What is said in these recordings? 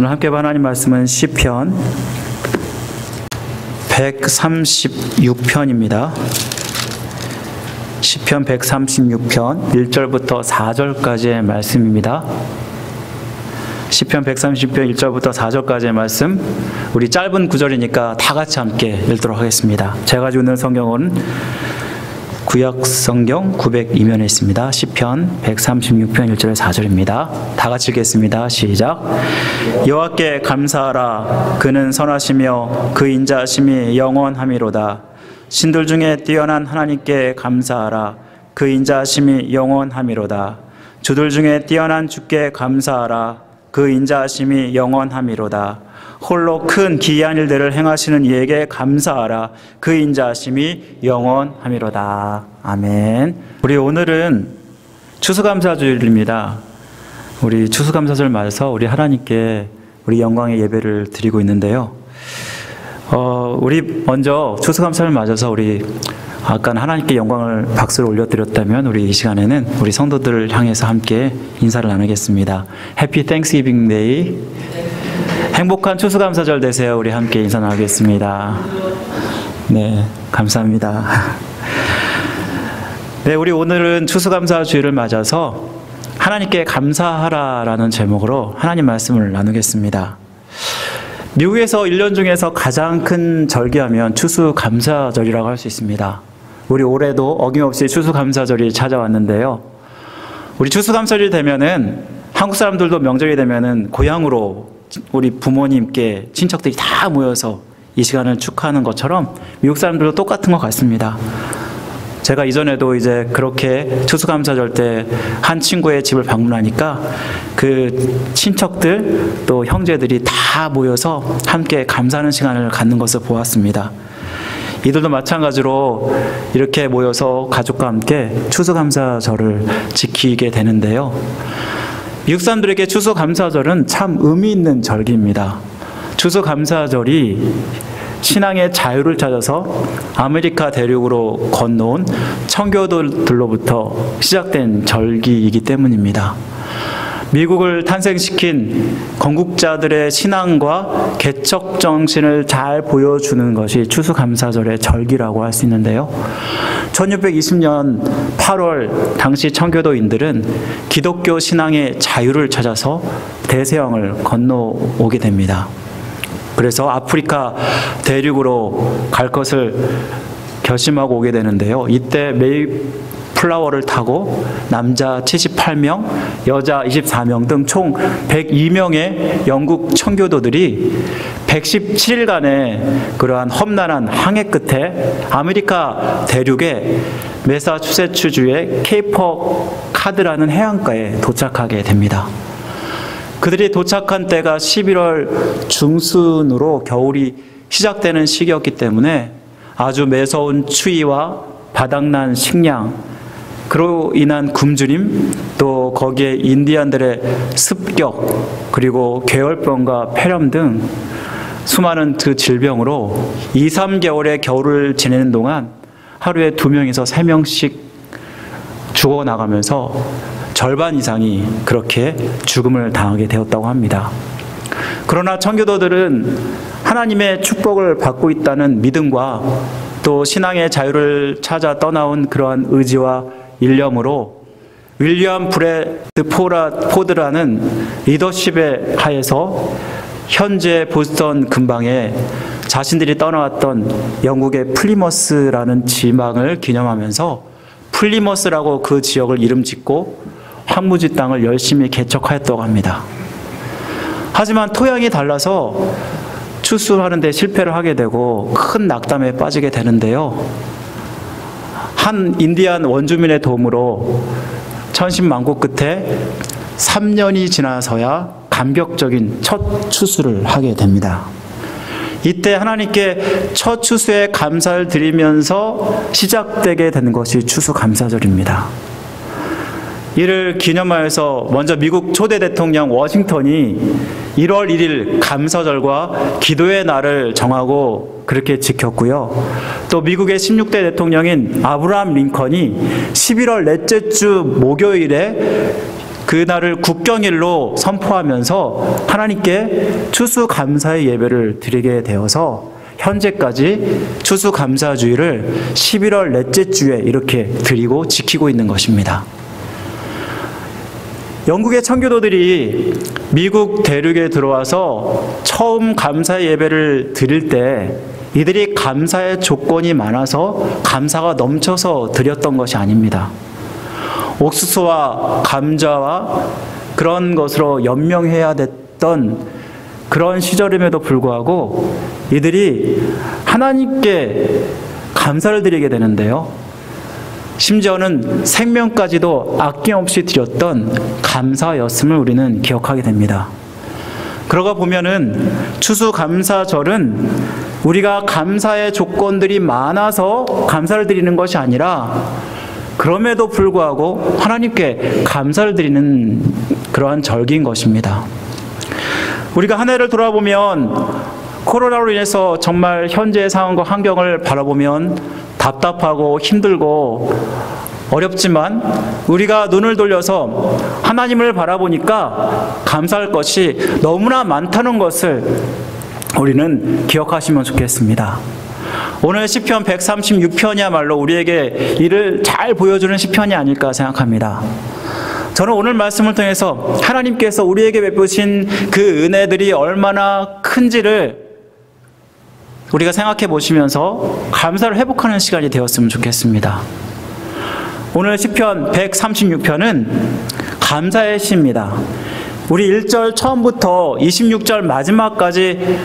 오늘 함께 볼 하나님 말씀은 시편 136편입니다. 시편 136편 1절부터 4절까지의 말씀입니다. 시편 136편 1절부터 4절까지의 말씀, 우리 짧은 구절이니까 다 같이 함께 읽도록 하겠습니다. 제가 가지고 있는 성경은 구약 성경 902면에 있습니다. 시편 136편 1절에 4절입니다. 다 같이 읽겠습니다. 시작. 여호와께 감사하라. 그는 선하시며 그 인자하심이 영원함이로다. 신들 중에 뛰어난 하나님께 감사하라. 그 인자하심이 영원함이로다. 주들 중에 뛰어난 주께 감사하라. 그 인자하심이 영원함이로다. 홀로 큰 기이한 일들을 행하시는 이에게 감사하라. 그 인자하심이 영원함이로다. 아멘. 우리 오늘은 추수감사주일입니다. 우리 추수감사절 맞아서 우리 하나님께 우리 영광의 예배를 드리고 있는데요. 우리 먼저 추수감사를 맞아서 우리 아까 하나님께 영광을 박수를 올려드렸다면 우리 이 시간에는 우리 성도들을 향해서 함께 인사를 나누겠습니다. Happy Thanksgiving Day. 행복한 추수감사절 되세요. 우리 함께 인사 나누겠습니다. 네, 감사합니다. 네, 우리 오늘은 추수감사주일을 맞아서 하나님께 감사하라라는 제목으로 하나님 말씀을 나누겠습니다. 미국에서 1년 중에서 가장 큰 절기하면 추수감사절이라고 할 수 있습니다. 우리 올해도 어김없이 추수감사절이 찾아왔는데요. 우리 추수감사절이 되면은 한국 사람들도 명절이 되면은 고향으로 우리 부모님께 친척들이 다 모여서 이 시간을 축하하는 것처럼 미국 사람들도 똑같은 것 같습니다. 제가 이전에도 이제 그렇게 추수감사절 때 한 친구의 집을 방문하니까 그 친척들 또 형제들이 다 모여서 함께 감사하는 시간을 갖는 것을 보았습니다. 이들도 마찬가지로 이렇게 모여서 가족과 함께 추수감사절을 지키게 되는데요. 미국 사람들에게 추수감사절은 참 의미 있는 절기입니다. 추수감사절이 신앙의 자유를 찾아서 아메리카 대륙으로 건너온 청교도들로부터 시작된 절기이기 때문입니다. 미국을 탄생시킨 건국자들의 신앙과 개척 정신을 잘 보여주는 것이 추수감사절의 절기라고 할 수 있는데요. 1620년 8월 당시 청교도인들은 기독교 신앙의 자유를 찾아서 대서양을 건너오게 됩니다. 그래서 아프리카 대륙으로 갈 것을 결심하고 오게 되는데요. 이때 메이플라워를 타고 남자 78명, 여자 24명 등 총 102명의 영국 청교도들이 117일간의 그러한 험난한 항해 끝에 아메리카 대륙의 매사추세츠주의 케이퍼 카드라는 해안가에 도착하게 됩니다. 그들이 도착한 때가 11월 중순으로 겨울이 시작되는 시기였기 때문에 아주 매서운 추위와 바닥난 식량, 그로 인한 굶주림, 또 거기에 인디안들의 습격, 그리고 괴열병과 폐렴 등 수많은 그 질병으로 2, 3개월의 겨울을 지내는 동안 하루에 2명에서 3명씩 죽어나가면서 절반 이상이 그렇게 죽음을 당하게 되었다고 합니다. 그러나 청교도들은 하나님의 축복을 받고 있다는 믿음과 또 신앙의 자유를 찾아 떠나온 그러한 의지와 일념으로 윌리엄 브래드포드라는 리더십의 하에서 현재 보스턴 근방에 자신들이 떠나왔던 영국의 플리머스라는 지방을 기념하면서 플리머스라고 그 지역을 이름 짓고 황무지 땅을 열심히 개척하였다고 합니다. 하지만 토양이 달라서 추수하는 데 실패를 하게 되고 큰 낙담에 빠지게 되는데요. 한 인디안 원주민의 도움으로 천신만고 끝에 3년이 지나서야 감격적인 첫 추수를 하게 됩니다. 이때 하나님께 첫 추수에 감사를 드리면서 시작되게 되는 것이 추수감사절입니다. 이를 기념하여서 먼저 미국 초대 대통령 워싱턴이 1월 1일 감사절과 기도의 날을 정하고 그렇게 지켰고요. 또 미국의 16대 대통령인 아브라함 링컨이 11월 넷째 주 목요일에 그날을 국경일로 선포하면서 하나님께 추수감사의 예배를 드리게 되어서 현재까지 추수감사주일을 11월 넷째 주에 이렇게 드리고 지키고 있는 것입니다. 영국의 청교도들이 미국 대륙에 들어와서 처음 감사의 예배를 드릴 때 이들이 감사의 조건이 많아서 감사가 넘쳐서 드렸던 것이 아닙니다. 옥수수와 감자와 그런 것으로 연명해야 됐던 그런 시절임에도 불구하고 이들이 하나님께 감사를 드리게 되는데요. 심지어는 생명까지도 아낌없이 드렸던 감사였음을 우리는 기억하게 됩니다. 그러고 보면은 추수감사절은 우리가 감사의 조건들이 많아서 감사를 드리는 것이 아니라 그럼에도 불구하고 하나님께 감사를 드리는 그러한 절기인 것입니다. 우리가 한 해를 돌아보면 코로나로 인해서 정말 현재의 상황과 환경을 바라보면 답답하고 힘들고 어렵지만 우리가 눈을 돌려서 하나님을 바라보니까 감사할 것이 너무나 많다는 것을 우리는 기억하시면 좋겠습니다. 오늘 시편 136편이야말로 우리에게 이를 잘 보여주는 시편이 아닐까 생각합니다. 저는 오늘 말씀을 통해서 하나님께서 우리에게 베푸신 그 은혜들이 얼마나 큰지를 우리가 생각해 보시면서 감사를 회복하는 시간이 되었으면 좋겠습니다. 오늘 시편 136편은 감사의 시입니다. 우리 1절 처음부터 26절 마지막까지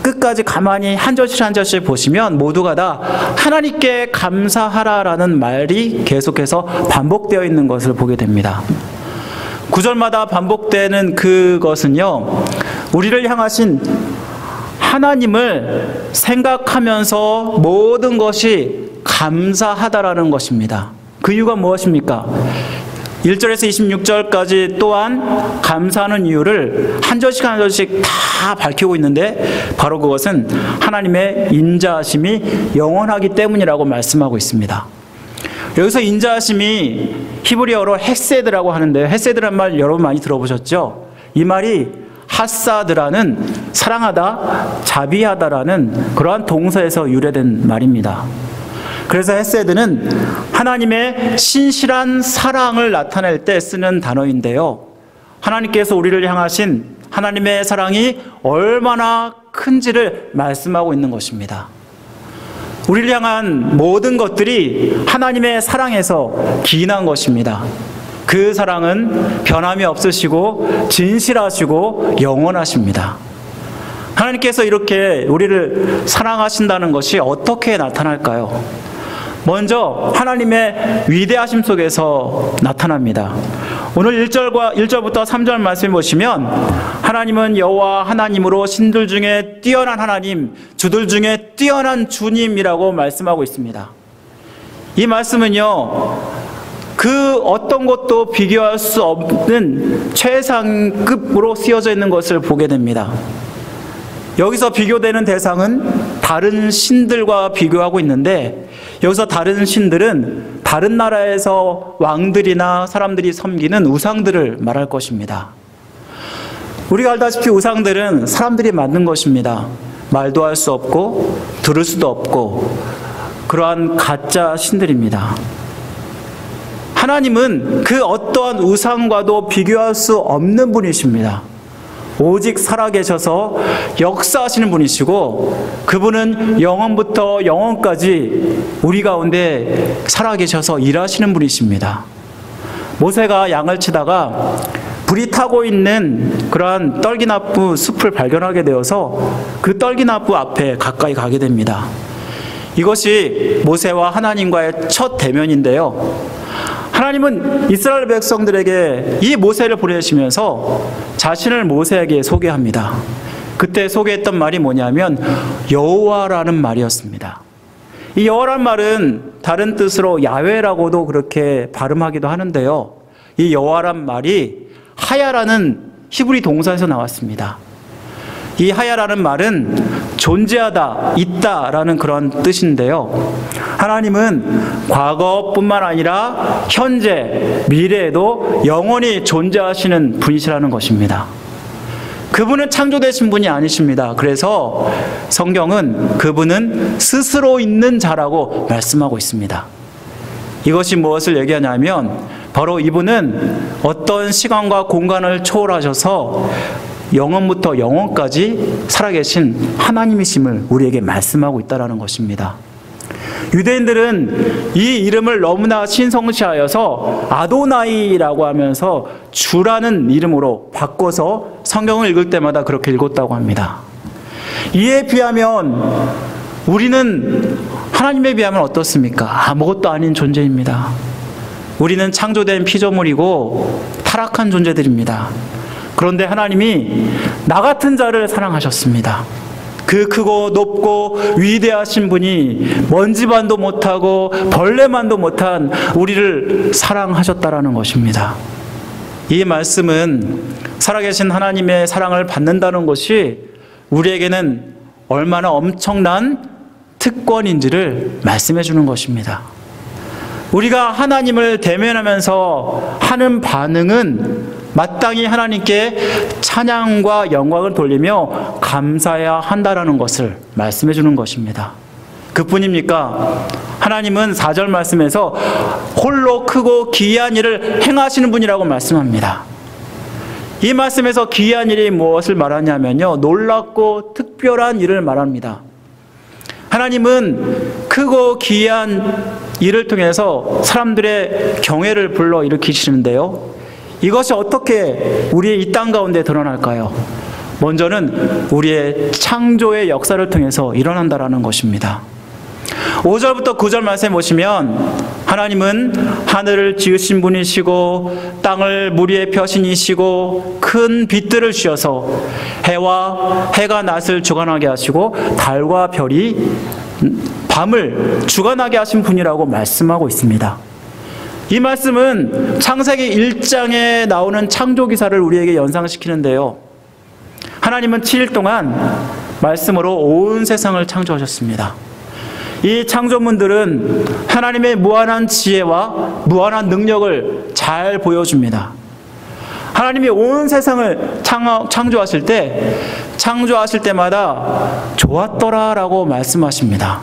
끝까지 가만히 한 절씩 한 절씩 보시면 모두가 다 하나님께 감사하라라는 말이 계속해서 반복되어 있는 것을 보게 됩니다. 9절마다 반복되는 그것은요, 우리를 향하신 하나님을 생각하면서 모든 것이 감사하다라는 것입니다. 그 이유가 무엇입니까? 1절에서 26절까지 또한 감사하는 이유를 한 절씩 한 절씩 다 밝히고 있는데 바로 그것은 하나님의 인자하심이 영원하기 때문이라고 말씀하고 있습니다. 여기서 인자하심이 히브리어로 헤세드라고 하는데요. 헤세드라는 말 여러분 많이 들어보셨죠? 이 말이 하사드라는 사랑하다, 자비하다라는 그러한 동사에서 유래된 말입니다. 그래서 헤세드는 하나님의 신실한 사랑을 나타낼 때 쓰는 단어인데요. 하나님께서 우리를 향하신 하나님의 사랑이 얼마나 큰지를 말씀하고 있는 것입니다. 우리를 향한 모든 것들이 하나님의 사랑에서 기인한 것입니다. 그 사랑은 변함이 없으시고 진실하시고 영원하십니다. 하나님께서 이렇게 우리를 사랑하신다는 것이 어떻게 나타날까요? 먼저 하나님의 위대하심 속에서 나타납니다. 오늘 1절부터 3절 말씀 보시면 하나님은 여호와 하나님으로 신들 중에 뛰어난 하나님, 주들 중에 뛰어난 주님이라고 말씀하고 있습니다. 이 말씀은요, 그 어떤 것도 비교할 수 없는 최상급으로 쓰여져 있는 것을 보게 됩니다. 여기서 비교되는 대상은 다른 신들과 비교하고 있는데 여기서 다른 신들은 다른 나라에서 왕들이나 사람들이 섬기는 우상들을 말할 것입니다. 우리가 알다시피 우상들은 사람들이 만든 것입니다. 말도 할 수 없고 들을 수도 없고 그러한 가짜 신들입니다. 하나님은 그 어떠한 우상과도 비교할 수 없는 분이십니다. 오직 살아계셔서 역사하시는 분이시고 그분은 영원부터 영원까지 우리 가운데 살아계셔서 일하시는 분이십니다. 모세가 양을 치다가 불이 타고 있는 그러한 떨기나무 숲을 발견하게 되어서 그 떨기나무 앞에 가까이 가게 됩니다. 이것이 모세와 하나님과의 첫 대면인데요. 하나님은 이스라엘 백성들에게 이 모세를 보내시면서 자신을 모세에게 소개합니다. 그때 소개했던 말이 뭐냐면 여호와라는 말이었습니다. 이 여호와라는 말은 다른 뜻으로 야훼라고도 그렇게 발음하기도 하는데요. 이 여호와라는 말이 하야라는 히브리 동사에서 나왔습니다. 이 하야라는 말은 존재하다, 있다라는 그런 뜻인데요. 하나님은 과거뿐만 아니라 현재, 미래에도 영원히 존재하시는 분이시라는 것입니다. 그분은 창조되신 분이 아니십니다. 그래서 성경은 그분은 스스로 있는 자라고 말씀하고 있습니다. 이것이 무엇을 얘기하냐면 바로 이분은 어떤 시간과 공간을 초월하셔서 영원부터 영원까지 살아계신 하나님이심을 우리에게 말씀하고 있다는 것입니다. 유대인들은 이 이름을 너무나 신성시하여서 아도나이라고 하면서 주라는 이름으로 바꿔서 성경을 읽을 때마다 그렇게 읽었다고 합니다. 이에 비하면 우리는 하나님에 비하면 어떻습니까? 아무것도 아닌 존재입니다. 우리는 창조된 피조물이고 타락한 존재들입니다. 그런데 하나님이 나 같은 자를 사랑하셨습니다. 그 크고 높고 위대하신 분이 먼지만도 못하고 벌레만도 못한 우리를 사랑하셨다라는 것입니다. 이 말씀은 살아계신 하나님의 사랑을 받는다는 것이 우리에게는 얼마나 엄청난 특권인지를 말씀해 주는 것입니다. 우리가 하나님을 대면하면서 하는 반응은 마땅히 하나님께 찬양과 영광을 돌리며 감사해야 한다라는 것을 말씀해 주는 것입니다. 그뿐입니까? 하나님은 4절 말씀에서 홀로 크고 기이한 일을 행하시는 분이라고 말씀합니다. 이 말씀에서 기이한 일이 무엇을 말하냐면요, 놀랍고 특별한 일을 말합니다. 하나님은 크고 기이한 일을 통해서 사람들의 경외를 불러일으키시는데요, 이것이 어떻게 우리의 이 땅 가운데 드러날까요? 먼저는 우리의 창조의 역사를 통해서 일어난다라는 것입니다. 5절부터 9절 말씀에 보시면 하나님은 하늘을 지으신 분이시고 땅을 물 위에 펴신이시고 큰 빛들을 씌어서 해가 낮을 주관하게 하시고 달과 별이 밤을 주관하게 하신 분이라고 말씀하고 있습니다. 이 말씀은 창세기 1장에 나오는 창조 기사를 우리에게 연상시키는데요, 하나님은 7일 동안 말씀으로 온 세상을 창조하셨습니다. 이 창조문들은 하나님의 무한한 지혜와 무한한 능력을 잘 보여줍니다. 하나님이 온 세상을 창조하실 때마다 좋았더라라고 말씀하십니다.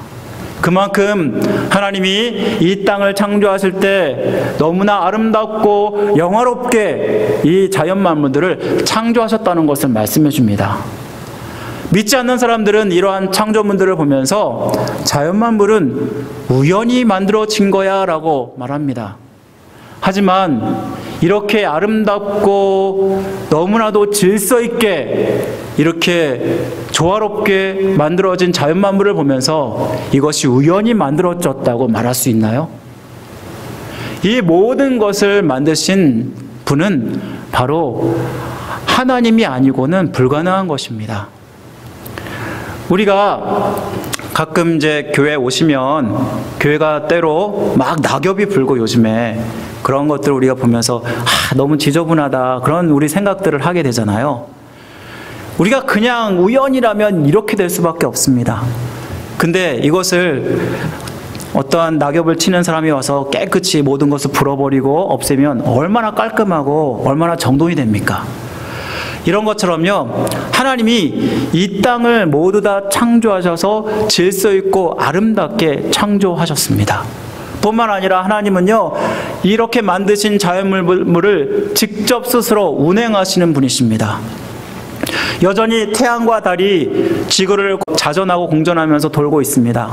그만큼 하나님이 이 땅을 창조하실 때 너무나 아름답고 영화롭게 이 자연 만물들을 창조하셨다는 것을 말씀해 줍니다. 믿지 않는 사람들은 이러한 창조물들을 보면서 자연 만물은 우연히 만들어진 거야 라고 말합니다. 하지만 이렇게 아름답고 너무나도 질서 있게 이렇게 조화롭게 만들어진 자연 만물을 보면서 이것이 우연히 만들어졌다고 말할 수 있나요? 이 모든 것을 만드신 분은 바로 하나님이 아니고는 불가능한 것입니다. 우리가 가끔 이제 교회 오시면 교회가 때로 막 낙엽이 불고 요즘에 그런 것들을 우리가 보면서 너무 지저분하다 그런 우리 생각들을 하게 되잖아요. 우리가 그냥 우연이라면 이렇게 될 수밖에 없습니다. 근데 이것을 어떠한 낙엽을 치는 사람이 와서 깨끗이 모든 것을 불어버리고 없애면 얼마나 깔끔하고 얼마나 정돈이 됩니까? 이런 것처럼요, 하나님이 이 땅을 모두 다 창조하셔서 질서 있고 아름답게 창조하셨습니다. 뿐만 아니라 하나님은요, 이렇게 만드신 자연물을 직접 스스로 운행하시는 분이십니다. 여전히 태양과 달이 지구를 자전하고 공전하면서 돌고 있습니다.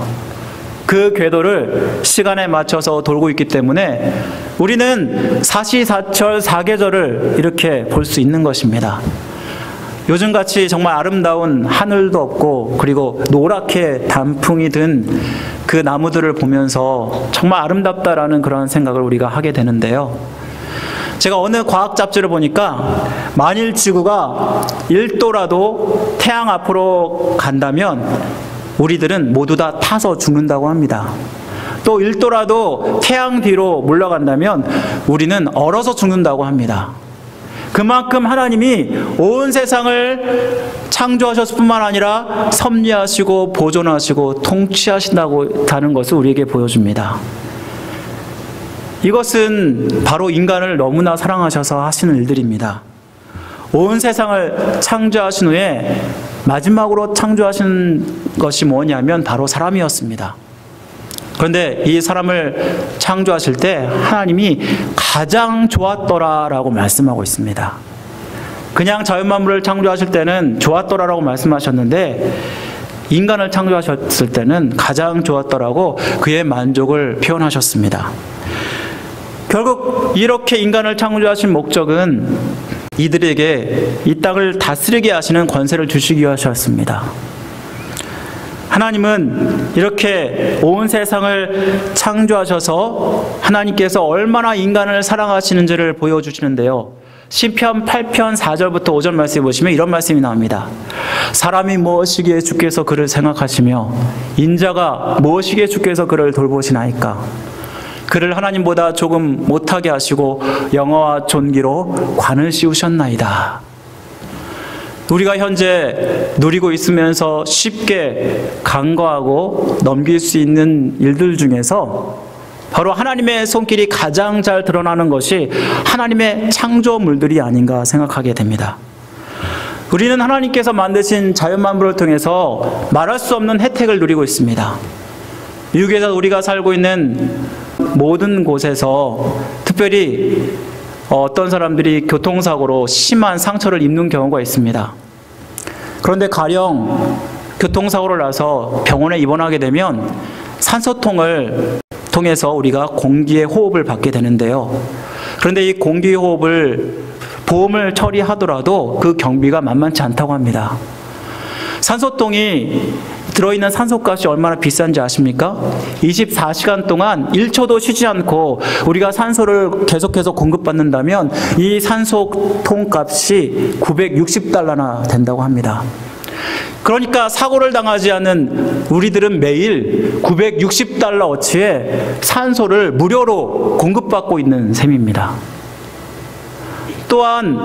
그 궤도를 시간에 맞춰서 돌고 있기 때문에 우리는 사시사철 사계절을 이렇게 볼 수 있는 것입니다. 요즘같이 정말 아름다운 하늘도 없고 그리고 노랗게 단풍이 든 그 나무들을 보면서 정말 아름답다라는 그런 생각을 우리가 하게 되는데요, 제가 어느 과학 잡지를 보니까 만일 지구가 1도라도 태양 앞으로 간다면 우리들은 모두 다 타서 죽는다고 합니다. 또 1도라도 태양 뒤로 물러간다면 우리는 얼어서 죽는다고 합니다. 그만큼 하나님이 온 세상을 창조하셨을 뿐만 아니라 섭리하시고 보존하시고 통치하신다고 하는 것을 우리에게 보여줍니다. 이것은 바로 인간을 너무나 사랑하셔서 하시는 일들입니다. 온 세상을 창조하신 후에 마지막으로 창조하신 것이 뭐냐면 바로 사람이었습니다. 그런데 이 사람을 창조하실 때 하나님이 가장 좋았더라라고 말씀하고 있습니다. 그냥 자연만물을 창조하실 때는 좋았더라라고 말씀하셨는데 인간을 창조하셨을 때는 가장 좋았더라고 그의 만족을 표현하셨습니다. 결국 이렇게 인간을 창조하신 목적은 이들에게 이 땅을 다스리게 하시는 권세를 주시기 위하셨습니다. 하나님은 이렇게 온 세상을 창조하셔서 하나님께서 얼마나 인간을 사랑하시는지를 보여주시는데요. 시편 8편 4절부터 5절 말씀에 보시면 이런 말씀이 나옵니다. 사람이 무엇이기에 주께서 그를 생각하시며 인자가 무엇이기에 주께서 그를 돌보시나이까. 그를 하나님보다 조금 못하게 하시고 영화와 존귀로 관을 씌우셨나이다. 우리가 현재 누리고 있으면서 쉽게 간과하고 넘길 수 있는 일들 중에서 바로 하나님의 손길이 가장 잘 드러나는 것이 하나님의 창조물들이 아닌가 생각하게 됩니다. 우리는 하나님께서 만드신 자연만물을 통해서 말할 수 없는 혜택을 누리고 있습니다. 미국에서 우리가 살고 있는 모든 곳에서 특별히 어떤 사람들이 교통사고로 심한 상처를 입는 경우가 있습니다. 그런데 가령 교통사고를 나서 병원에 입원하게 되면 산소통을 통해서 우리가 공기의 호흡을 받게 되는데요. 그런데 이 공기 호흡을 보험을 처리하더라도 그 경비가 만만치 않다고 합니다. 산소통이 들어있는 산소값이 얼마나 비싼지 아십니까? 24시간 동안 1초도 쉬지 않고 우리가 산소를 계속해서 공급받는다면 이 산소통 값이 960달러나 된다고 합니다. 그러니까 사고를 당하지 않는 우리들은 매일 960달러어치의 산소를 무료로 공급받고 있는 셈입니다. 또한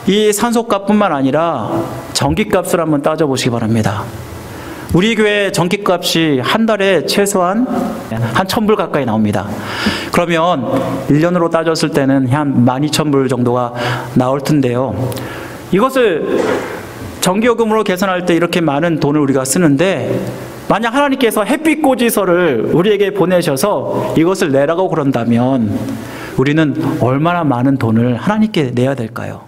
이 산소값뿐만 아니라 전기값을 한번 따져보시기 바랍니다. 우리 교회 전기값이 한 달에 최소한 한 1,000불 가까이 나옵니다. 그러면 1년으로 따졌을 때는 한 12,000불 정도가 나올 텐데요. 이것을 전기요금으로 계산할 때 이렇게 많은 돈을 우리가 쓰는데 만약 하나님께서 햇빛 고지서를 우리에게 보내셔서 이것을 내라고 그런다면 우리는 얼마나 많은 돈을 하나님께 내야 될까요?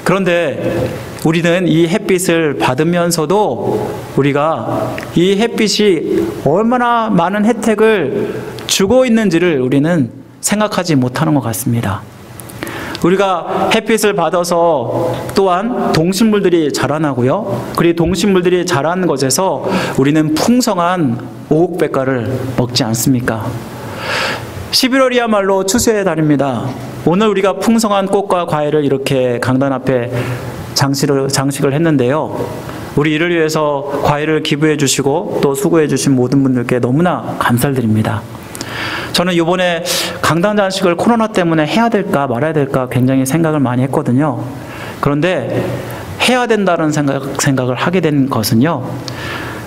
그런데 우리는 이 햇빛을 받으면서도 우리가 이 햇빛이 얼마나 많은 혜택을 주고 있는지를 우리는 생각하지 못하는 것 같습니다. 우리가 햇빛을 받아서 또한 동식물들이 자라나고요. 그리고 동식물들이 자라는 것에서 우리는 풍성한 오곡백과를 먹지 않습니까? 11월이야말로 추수의 달입니다. 오늘 우리가 풍성한 꽃과 과일을 이렇게 강단 앞에 장식을 했는데요. 우리 이를 위해서 과일을 기부해 주시고 또 수고해 주신 모든 분들께 너무나 감사드립니다. 저는 이번에 강단 장식을 코로나 때문에 해야 될까 말아야 될까 굉장히 생각을 많이 했거든요. 그런데 해야 된다는 생각을 하게 된 것은요.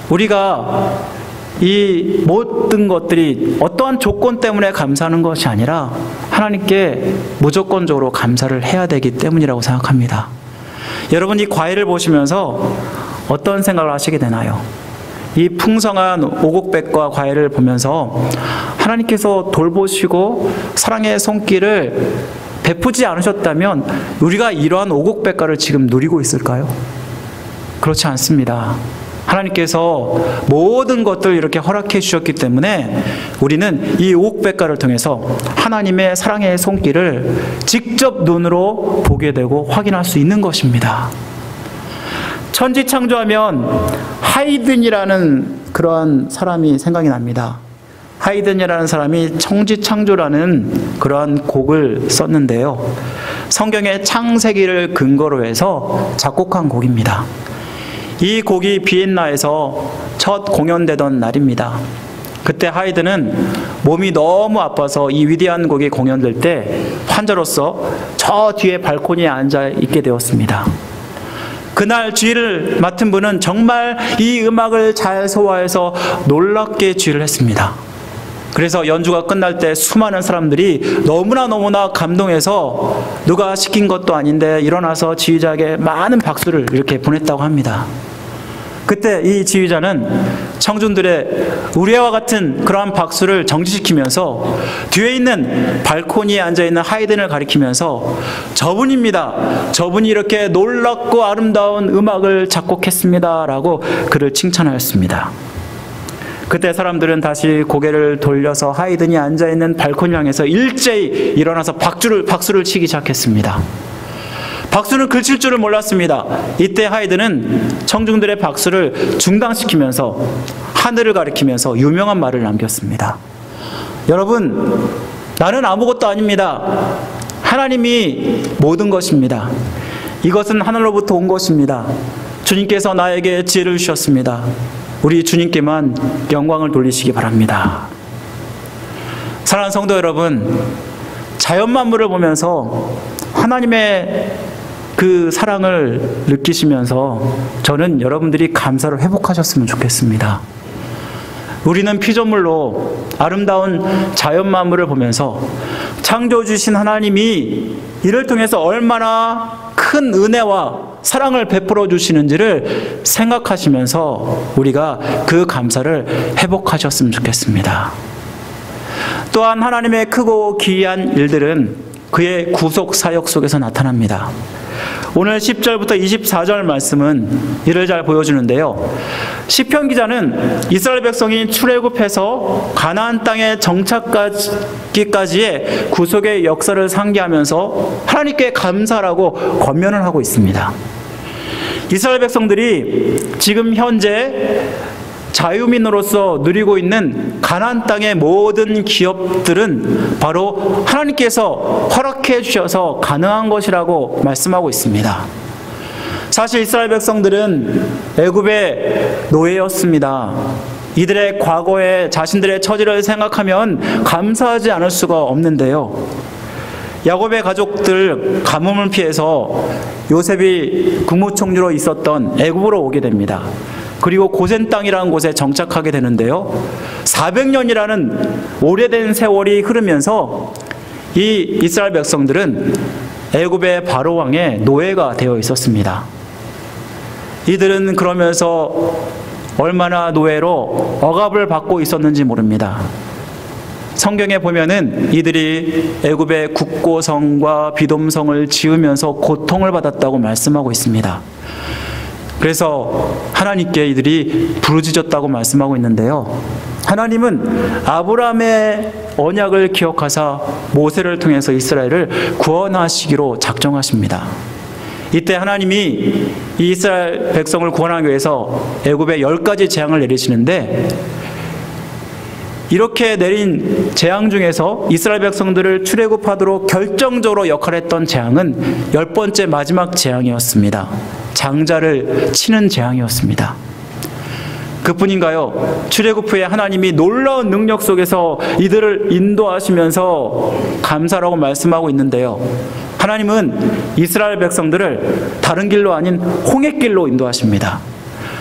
우리가 이 모든 것들이 어떠한 조건 때문에 감사하는 것이 아니라 하나님께 무조건적으로 감사를 해야 되기 때문이라고 생각합니다. 여러분 이 과일을 보시면서 어떤 생각을 하시게 되나요? 이 풍성한 오곡백과 과일을 보면서 하나님께서 돌보시고 사랑의 손길을 베푸지 않으셨다면 우리가 이러한 오곡백과를 지금 누리고 있을까요? 그렇지 않습니다. 하나님께서 모든 것들을 이렇게 허락해 주셨기 때문에 우리는 이 오곡백과를 통해서 하나님의 사랑의 손길을 직접 눈으로 보게 되고 확인할 수 있는 것입니다. 천지창조하면 하이든이라는 그러한 사람이 생각이 납니다. 하이든이라는 사람이 천지창조라는 그러한 곡을 썼는데요. 성경의 창세기를 근거로 해서 작곡한 곡입니다. 이 곡이 비엔나에서 첫 공연되던 날입니다. 그때 하이드는 몸이 너무 아파서 이 위대한 곡이 공연될 때 환자로서 저 뒤에 발코니에 앉아 있게 되었습니다. 그날 지휘를 맡은 분은 정말 이 음악을 잘 소화해서 놀랍게 지휘를 했습니다. 그래서 연주가 끝날 때 수많은 사람들이 너무나 감동해서 누가 시킨 것도 아닌데 일어나서 지휘자에게 많은 박수를 이렇게 보냈다고 합니다. 그때 이 지휘자는 청중들의 우리와 같은 그러한 박수를 정지시키면서 뒤에 있는 발코니에 앉아있는 하이든을 가리키면서 저분입니다. 저분이 이렇게 놀랍고 아름다운 음악을 작곡했습니다. 라고 그를 칭찬하였습니다. 그때 사람들은 다시 고개를 돌려서 하이든이 앉아있는 발코니 향해서 일제히 일어나서 박수를 치기 시작했습니다. 박수는 그칠 줄을 몰랐습니다. 이때 하이든은 청중들의 박수를 중단시키면서 하늘을 가리키면서 유명한 말을 남겼습니다. 여러분, 나는 아무것도 아닙니다. 하나님이 모든 것입니다. 이것은 하늘로부터 온 것입니다. 주님께서 나에게 지혜를 주셨습니다. 우리 주님께만 영광을 돌리시기 바랍니다. 사랑하는 성도 여러분, 자연 만물을 보면서 하나님의 그 사랑을 느끼시면서 저는 여러분들이 감사를 회복하셨으면 좋겠습니다. 우리는 피조물로 아름다운 자연 만물을 보면서 창조해 주신 하나님이 이를 통해서 얼마나 큰 은혜와 사랑을 베풀어 주시는지를 생각하시면서 우리가 그 감사를 회복하셨으면 좋겠습니다. 또한 하나님의 크고 기이한 일들은 그의 구속 사역 속에서 나타납니다. 오늘 10절부터 24절 말씀은 이를 잘 보여주는데요. 시편 기자는 이스라엘 백성이 출애굽해서 가나안 땅에 정착하기까지의 구속의 역사를 상기하면서 하나님께 감사라고 권면을 하고 있습니다. 이스라엘 백성들이 지금 현재 자유민으로서 누리고 있는 가나안 땅의 모든 기업들은 바로 하나님께서 허락해 주셔서 가능한 것이라고 말씀하고 있습니다. 사실 이스라엘 백성들은 애굽의 노예였습니다. 이들의 과거에 자신들의 처지를 생각하면 감사하지 않을 수가 없는데요. 야곱의 가족들 가뭄을 피해서 요셉이 국무총리로 있었던 애굽으로 오게 됩니다. 그리고 고센 땅이라는 곳에 정착하게 되는데요. 400년이라는 오래된 세월이 흐르면서 이 이스라엘 백성들은 애굽의 바로 왕의 노예가 되어 있었습니다. 이들은 그러면서 얼마나 노예로 억압을 받고 있었는지 모릅니다. 성경에 보면은 이들이 애굽의 국고성과 비돔성을 지으면서 고통을 받았다고 말씀하고 있습니다. 그래서 하나님께 이들이 부르짖었다고 말씀하고 있는데요. 하나님은 아브라함의 언약을 기억하사 모세를 통해서 이스라엘을 구원하시기로 작정하십니다. 이때 하나님이 이 이스라엘 백성을 구원하기 위해서 애굽에 10가지 재앙을 내리시는데, 이렇게 내린 재앙 중에서 이스라엘 백성들을 출애굽하도록 결정적으로 역할을 했던 재앙은 10번째 마지막 재앙이었습니다. 장자를 치는 재앙이었습니다. 그뿐인가요? 출애굽 후에 하나님이 놀라운 능력 속에서 이들을 인도하시면서 감사라고 말씀하고 있는데요. 하나님은 이스라엘 백성들을 다른 길로 아닌 홍해길로 인도하십니다.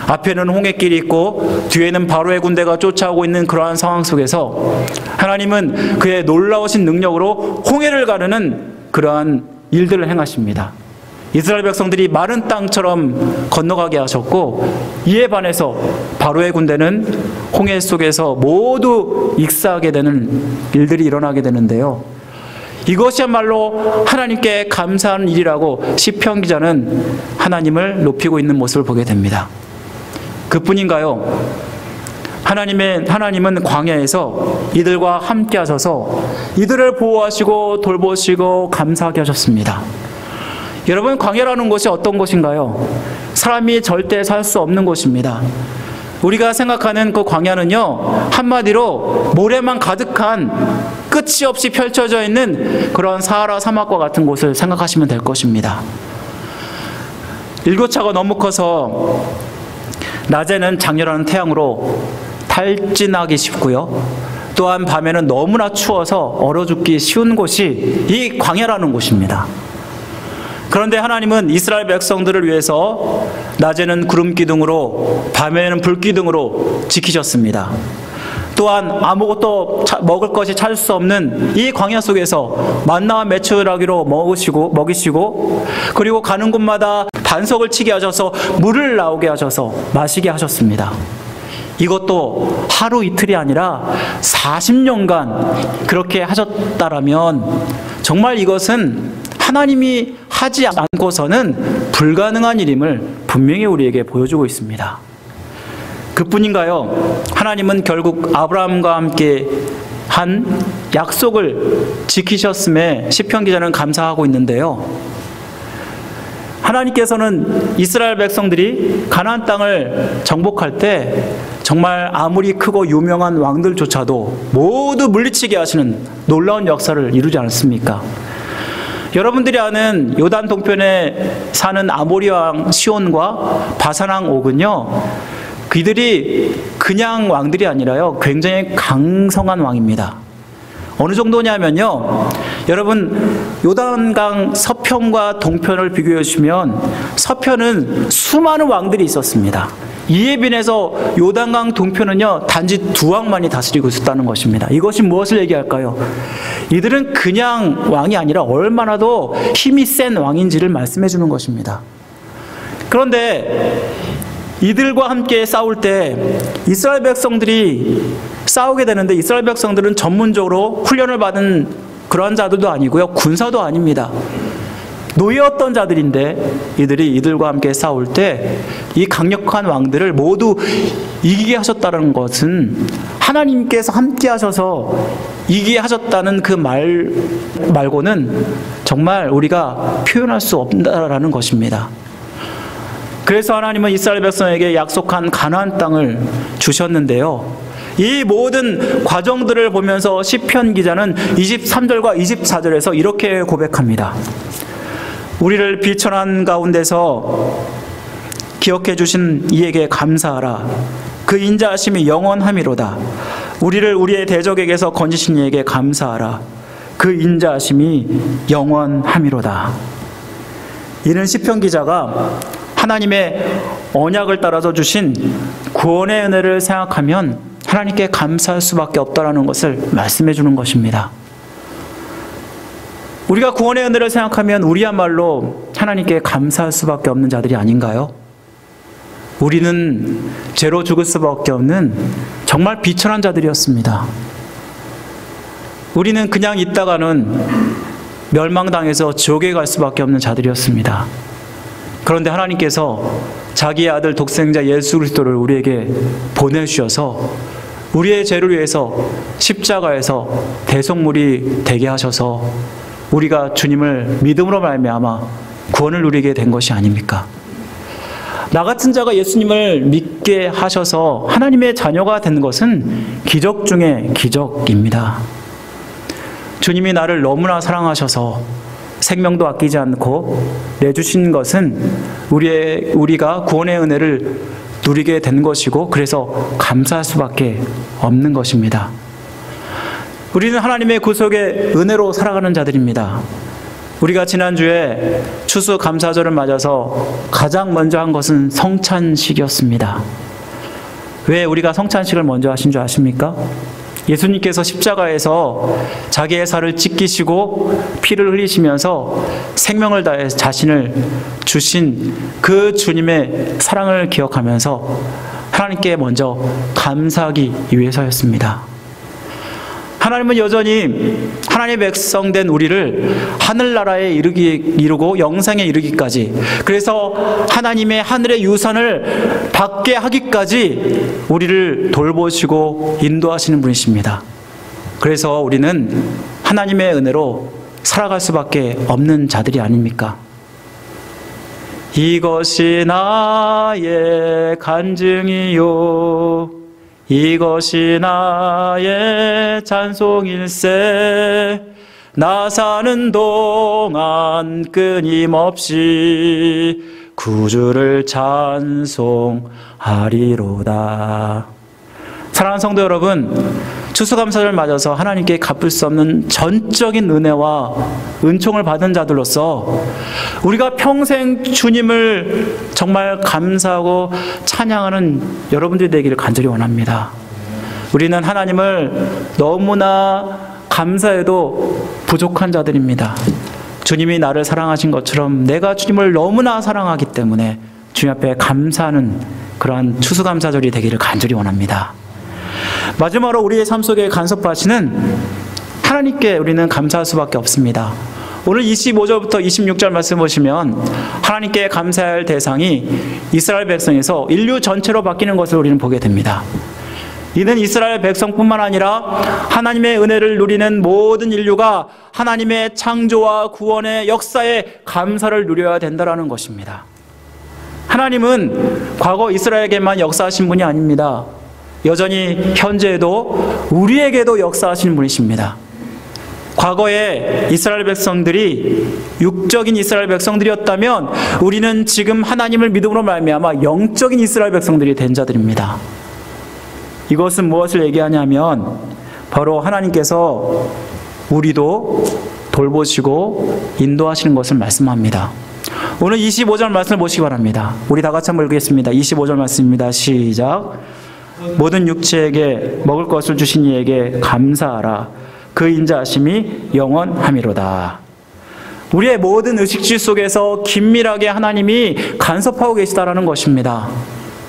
앞에는 홍해길이 있고 뒤에는 바로의 군대가 쫓아오고 있는 그러한 상황 속에서 하나님은 그의 놀라우신 능력으로 홍해를 가르는 그러한 일들을 행하십니다. 이스라엘 백성들이 마른 땅처럼 건너가게 하셨고, 이에 반해서 바로의 군대는 홍해 속에서 모두 익사하게 되는 일들이 일어나게 되는데요. 이것이야말로 하나님께 감사하는 일이라고 시편 기자는 하나님을 높이고 있는 모습을 보게 됩니다. 그뿐인가요? 하나님은 광야에서 이들과 함께 하셔서 이들을 보호하시고 돌보시고 감사하게 하셨습니다. 여러분, 광야라는 곳이 어떤 곳인가요? 사람이 절대 살 수 없는 곳입니다. 우리가 생각하는 그 광야는요, 한마디로 모래만 가득한 끝이 없이 펼쳐져 있는 그런 사하라 사막과 같은 곳을 생각하시면 될 것입니다. 일교차가 너무 커서 낮에는 장렬한 태양으로 탈진하기 쉽고요. 또한 밤에는 너무나 추워서 얼어 죽기 쉬운 곳이 이 광야라는 곳입니다. 그런데 하나님은 이스라엘 백성들을 위해서 낮에는 구름 기둥으로 밤에는 불 기둥으로 지키셨습니다. 또한 아무것도 먹을 것이 찾을 수 없는 이 광야 속에서 만나와 메추라기로 먹이시고 그리고 가는 곳마다 반석을 치게 하셔서 물을 나오게 하셔서 마시게 하셨습니다. 이것도 하루 이틀이 아니라 40년간 그렇게 하셨다라면 정말 이것은 하나님이 하지 않고서는 불가능한 일임을 분명히 우리에게 보여주고 있습니다. 그뿐인가요? 하나님은 결국 아브라함과 함께 한 약속을 지키셨음에 시편 기자는 감사하고 있는데요. 하나님께서는 이스라엘 백성들이 가나안 땅을 정복할 때 정말 아무리 크고 유명한 왕들조차도 모두 물리치게 하시는 놀라운 역사를 이루지 않았습니까? 여러분들이 아는 요단 동편에 사는 아모리 왕 시온과 바산 왕 옥은요, 그들이 그냥 왕들이 아니라요, 굉장히 강성한 왕입니다. 어느 정도냐면요, 여러분 요단강 서편과 동편을 비교해 주시면 서편은 수많은 왕들이 있었습니다. 이에 비해서 요단강 동편은요, 단지 2왕만이 다스리고 있었다는 것입니다. 이것이 무엇을 얘기할까요? 이들은 그냥 왕이 아니라 얼마나 더 힘이 센 왕인지를 말씀해 주는 것입니다. 그런데 이들과 함께 싸울 때 이스라엘 백성들이 싸우게 되는데, 이스라엘 백성들은 전문적으로 훈련을 받은 그러한 자들도 아니고요, 군사도 아닙니다. 노예였던 자들인데 이들과 함께 싸울 때 이 강력한 왕들을 모두 이기게 하셨다는 것은 하나님께서 함께 하셔서 이기게 하셨다는 그 말고는 정말 우리가 표현할 수 없다라는 것입니다. 그래서 하나님은 이스라엘 백성에게 약속한 가나안 땅을 주셨는데요, 이 모든 과정들을 보면서 시편 기자는 23절과 24절에서 이렇게 고백합니다. 우리를 비천한 가운데서 기억해 주신 이에게 감사하라. 그 인자하심이 영원함이로다. 우리를 우리의 대적에게서 건지신 이에게 감사하라. 그 인자하심이 영원함이로다. 이는 시편 기자가 하나님의 언약을 따라서 주신 구원의 은혜를 생각하면 하나님께 감사할 수밖에 없다라는 것을 말씀해 주는 것입니다. 우리가 구원의 은혜를 생각하면 우리야말로 하나님께 감사할 수밖에 없는 자들이 아닌가요? 우리는 죄로 죽을 수밖에 없는 정말 비천한 자들이었습니다. 우리는 그냥 있다가는 멸망당해서 지옥에 갈 수밖에 없는 자들이었습니다. 그런데 하나님께서 자기의 아들 독생자 예수 그리스도를 우리에게 보내주셔서 우리의 죄를 위해서 십자가에서 대속물이 되게 하셔서 우리가 주님을 믿음으로 말미암아 구원을 누리게 된 것이 아닙니까? 나 같은 자가 예수님을 믿게 하셔서 하나님의 자녀가 된 것은 기적 중에 기적입니다. 주님이 나를 너무나 사랑하셔서 생명도 아끼지 않고 내주신 것은 우리가 구원의 은혜를 누리게 된 것이고, 그래서 감사할 수밖에 없는 것입니다. 우리는 하나님의 구속의 은혜로 살아가는 자들입니다. 우리가 지난주에 추수감사절을 맞아서 가장 먼저 한 것은 성찬식이었습니다. 왜 우리가 성찬식을 먼저 하신 줄 아십니까? 예수님께서 십자가에서 자기의 살을 찢기시고 피를 흘리시면서 생명을 다해 자신을 주신 그 주님의 사랑을 기억하면서 하나님께 먼저 감사하기 위해서였습니다. 하나님은 여전히 하나님의 백성 된 우리를 하늘나라에 이루고 영생에 이르기까지, 그래서 하나님의 하늘의 유산을 받게 하기까지 우리를 돌보시고 인도하시는 분이십니다. 그래서 우리는 하나님의 은혜로 살아갈 수밖에 없는 자들이 아닙니까? 이것이 나의 간증이요, 이것이 나의 찬송일세. 나 사는 동안 끊임없이 구주를 찬송하리로다. 사랑하는 성도 여러분, 추수감사절을 맞아서 하나님께 갚을 수 없는 전적인 은혜와 은총을 받은 자들로서 우리가 평생 주님을 정말 감사하고 찬양하는 여러분들이 되기를 간절히 원합니다. 우리는 하나님을 너무나 감사해도 부족한 자들입니다. 주님이 나를 사랑하신 것처럼 내가 주님을 너무나 사랑하기 때문에 주님 앞에 감사하는 그러한 추수감사절이 되기를 간절히 원합니다. 마지막으로 우리의 삶 속에 간섭하시는 하나님께 우리는 감사할 수밖에 없습니다. 오늘 25절부터 26절 말씀 보시면 하나님께 감사할 대상이 이스라엘 백성에서 인류 전체로 바뀌는 것을 우리는 보게 됩니다. 이는 이스라엘 백성뿐만 아니라 하나님의 은혜를 누리는 모든 인류가 하나님의 창조와 구원의 역사에 감사를 누려야 된다는 것입니다. 하나님은 과거 이스라엘에게만 역사하신 분이 아닙니다. 여전히 현재에도 우리에게도 역사하시는 분이십니다. 과거에 이스라엘 백성들이 육적인 이스라엘 백성들이었다면 우리는 지금 하나님을 믿음으로 말미암아 영적인 이스라엘 백성들이 된 자들입니다. 이것은 무엇을 얘기하냐면 바로 하나님께서 우리도 돌보시고 인도하시는 것을 말씀합니다. 오늘 25절 말씀을 보시기 바랍니다. 우리 다 같이 한번 읽겠습니다. 25절 말씀입니다. 시작. 모든 육체에게 먹을 것을 주신 이에게 감사하라. 그 인자하심이 영원함이로다. 우리의 모든 의식주 속에서 긴밀하게 하나님이 간섭하고 계시다라는 것입니다.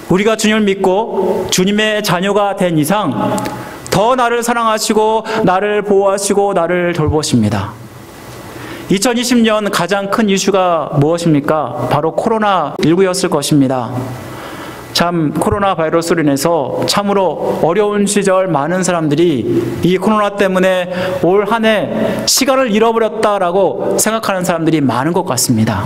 우리가 주님을 믿고 주님의 자녀가 된 이상 더 나를 사랑하시고 나를 보호하시고 나를 돌보십니다. 2020년 가장 큰 이슈가 무엇입니까? 바로 코로나19였을 것입니다. 참 코로나 바이러스로 인해서 참으로 어려운 시절 많은 사람들이 이 코로나 때문에 올 한 해 시간을 잃어버렸다라고 생각하는 사람들이 많은 것 같습니다.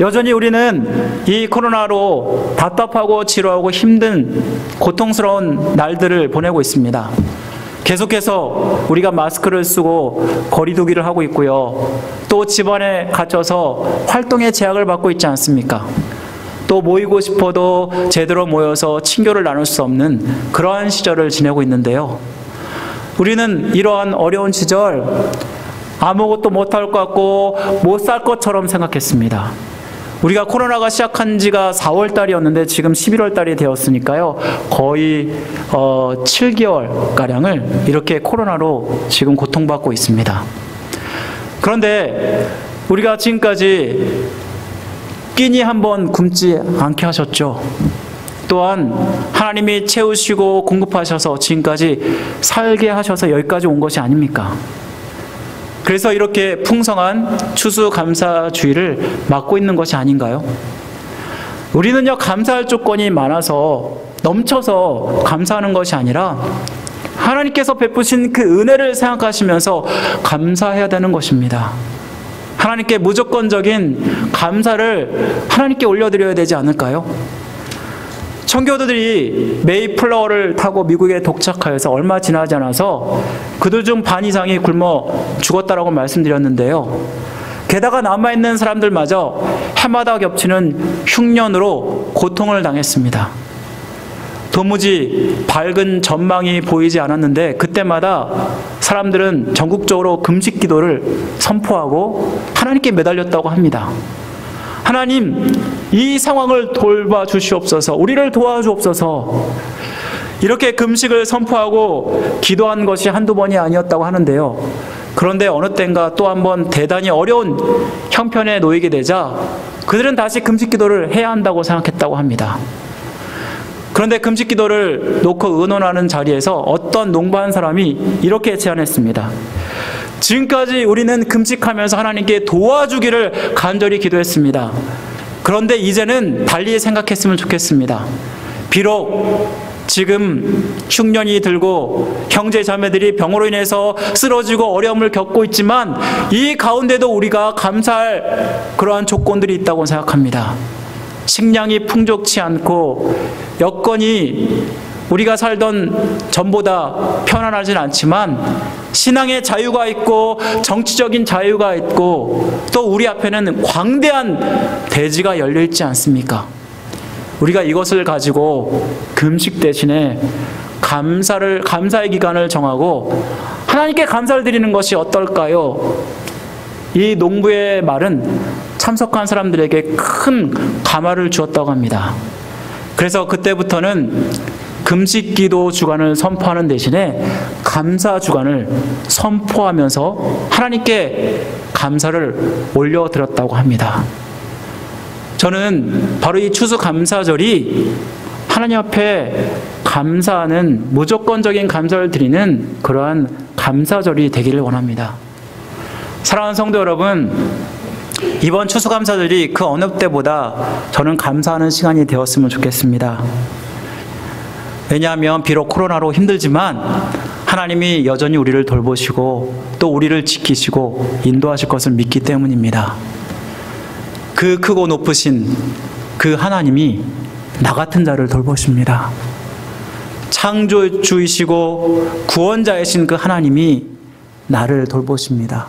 여전히 우리는 이 코로나로 답답하고 지루하고 힘든 고통스러운 날들을 보내고 있습니다. 계속해서 우리가 마스크를 쓰고 거리 두기를 하고 있고요. 또 집안에 갇혀서 활동의 제약을 받고 있지 않습니까? 또 모이고 싶어도 제대로 모여서 친교를 나눌 수 없는 그러한 시절을 지내고 있는데요. 우리는 이러한 어려운 시절 아무것도 못할 것 같고 못 살 것처럼 생각했습니다. 우리가 코로나가 시작한 지가 4월 달이었는데 지금 11월 달이 되었으니까요. 거의 7개월가량을 이렇게 코로나로 지금 고통받고 있습니다. 그런데 우리가 지금까지 끼니 한번 굶지 않게 하셨죠. 또한 하나님이 채우시고 공급하셔서 지금까지 살게 하셔서 여기까지 온 것이 아닙니까? 그래서 이렇게 풍성한 추수감사주의를 맞고 있는 것이 아닌가요? 우리는요, 감사할 조건이 많아서 넘쳐서 감사하는 것이 아니라 하나님께서 베푸신 그 은혜를 생각하시면서 감사해야 되는 것입니다. 하나님께 무조건적인 감사를 하나님께 올려드려야 되지 않을까요? 청교도들이 메이플라워를 타고 미국에 도착하여서 얼마 지나지 않아서 그들 중 반 이상이 굶어 죽었다라고 말씀드렸는데요. 게다가 남아있는 사람들마저 해마다 겹치는 흉년으로 고통을 당했습니다. 도무지 밝은 전망이 보이지 않았는데 그때마다 사람들은 전국적으로 금식 기도를 선포하고 하나님께 매달렸다고 합니다. 하나님, 이 상황을 돌봐 주시옵소서, 우리를 도와주옵소서. 이렇게 금식을 선포하고 기도한 것이 한두 번이 아니었다고 하는데요. 그런데 어느 땐가 또 한 번 대단히 어려운 형편에 놓이게 되자 그들은 다시 금식 기도를 해야 한다고 생각했다고 합니다. 그런데 금식 기도를 놓고 의논하는 자리에서 어떤 농부한 사람이 이렇게 제안했습니다. 지금까지 우리는 금식하면서 하나님께 도와주기를 간절히 기도했습니다. 그런데 이제는 달리 생각했으면 좋겠습니다. 비록 지금 흉년이 들고 형제 자매들이 병으로 인해서 쓰러지고 어려움을 겪고 있지만 이 가운데도 우리가 감사할 그러한 조건들이 있다고 생각합니다. 식량이 풍족치 않고 여건이 우리가 살던 전보다 편안하진 않지만 신앙의 자유가 있고 정치적인 자유가 있고 또 우리 앞에는 광대한 대지가 열려있지 않습니까? 우리가 이것을 가지고 금식 대신에 감사의 기간을 정하고 하나님께 감사를 드리는 것이 어떨까요? 이 농부의 말은 참석한 사람들에게 큰 감화를 주었다고 합니다. 그래서 그때부터는 금식기도 주간을 선포하는 대신에 감사 주간을 선포하면서 하나님께 감사를 올려드렸다고 합니다. 저는 바로 이 추수감사절이 하나님 앞에 감사하는, 무조건적인 감사를 드리는 그러한 감사절이 되기를 원합니다. 사랑하는 성도 여러분, 이번 추수감사절이 그 어느 때보다 저는 감사하는 시간이 되었으면 좋겠습니다. 왜냐하면 비록 코로나로 힘들지만 하나님이 여전히 우리를 돌보시고 또 우리를 지키시고 인도하실 것을 믿기 때문입니다. 그 크고 높으신 그 하나님이 나 같은 자를 돌보십니다. 창조주이시고 구원자이신 그 하나님이 나를 돌보십니다.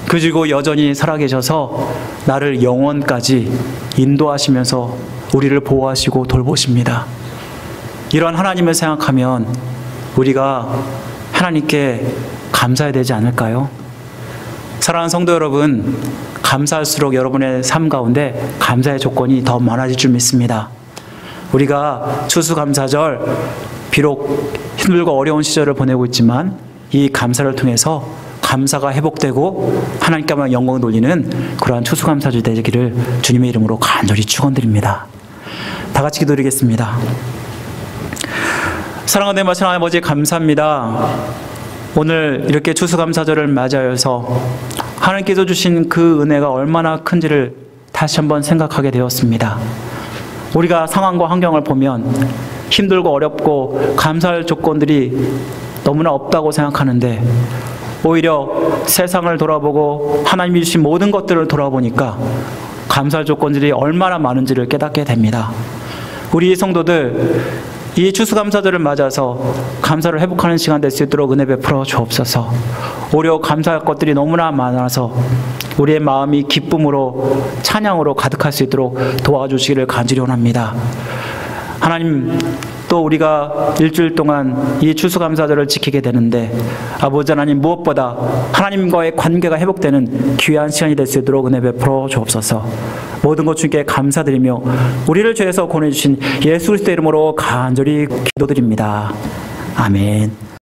그리고 여전히 살아계셔서 나를 영원까지 인도하시면서 우리를 보호하시고 돌보십니다. 이런 하나님을 생각하면 우리가 하나님께 감사해야 되지 않을까요? 사랑하는 성도 여러분, 감사할수록 여러분의 삶 가운데 감사의 조건이 더 많아질 줄 믿습니다. 우리가 추수감사절 비록 힘들고 어려운 시절을 보내고 있지만 이 감사를 통해서 감사가 회복되고 하나님께만 영광을 돌리는 그러한 추수감사절 되기를 주님의 이름으로 간절히 축원드립니다. 다 같이 기도드리겠습니다. 사랑하는 말씀 하나님 아버지 감사합니다. 오늘 이렇게 추수감사절을 맞이하여서 하나님께서 주신 그 은혜가 얼마나 큰지를 다시 한번 생각하게 되었습니다. 우리가 상황과 환경을 보면 힘들고 어렵고 감사할 조건들이 너무나 없다고 생각하는데 오히려 세상을 돌아보고 하나님이 주신 모든 것들을 돌아보니까 감사할 조건들이 얼마나 많은지를 깨닫게 됩니다. 우리 성도들 이 추수감사절을 맞아서 감사를 회복하는 시간 될 수 있도록 은혜 베풀어 주옵소서. 오히려 감사할 것들이 너무나 많아서 우리의 마음이 기쁨으로 찬양으로 가득할 수 있도록 도와주시기를 간절히 원합니다. 하나님, 또 우리가 일주일 동안 이 추수감사절을 지키게 되는데 아버지 하나님, 무엇보다 하나님과의 관계가 회복되는 귀한 시간이 될 수 있도록 은혜 베풀어 주옵소서. 모든 것 주께 감사드리며 우리를 죄에서 구원해 주신 예수 그리스도의 이름으로 간절히 기도드립니다. 아멘.